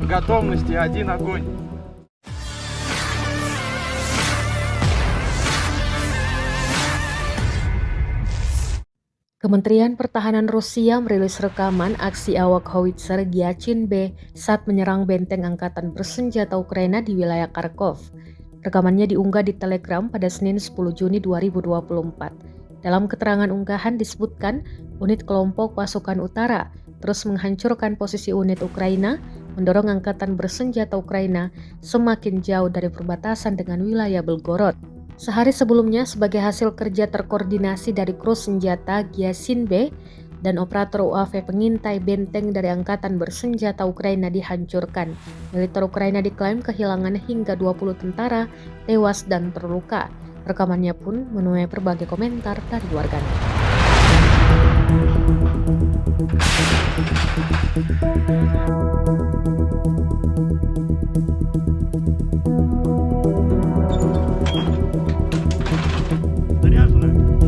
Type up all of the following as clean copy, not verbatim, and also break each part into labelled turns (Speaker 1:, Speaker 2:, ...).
Speaker 1: Готовности один огонь.
Speaker 2: Kementerian Pertahanan Rusia merilis rekaman aksi awak howitzer Gyachin B saat menyerang benteng angkatan bersenjata Ukraina di wilayah Kharkov. Rekamannya diunggah di Telegram pada Senin 10 Juni 2024. Dalam keterangan unggahan disebutkan, unit kelompok pasukan utara terus menghancurkan posisi unit Ukraina, mendorong angkatan bersenjata Ukraina semakin jauh dari perbatasan dengan wilayah Belgorod. Sehari sebelumnya, sebagai hasil kerja terkoordinasi dari kru senjata Gyachin B dan operator UAV pengintai benteng dari angkatan bersenjata Ukraina dihancurkan. Militer Ukraina diklaim kehilangan hingga 20 tentara tewas dan terluka. Rekamannya pun menuai berbagai komentar dari warganet.
Speaker 1: Готовности один огонь.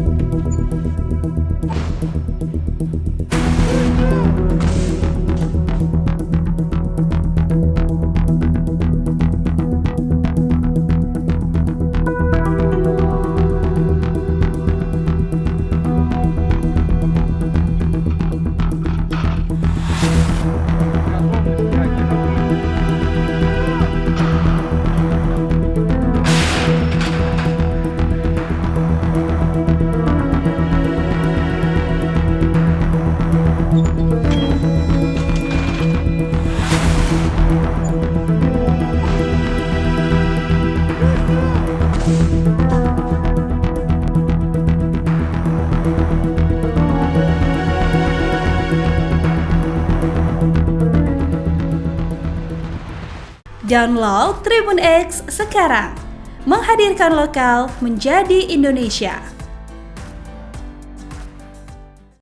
Speaker 3: Download Tribun X sekarang, menghadirkan lokal menjadi Indonesia.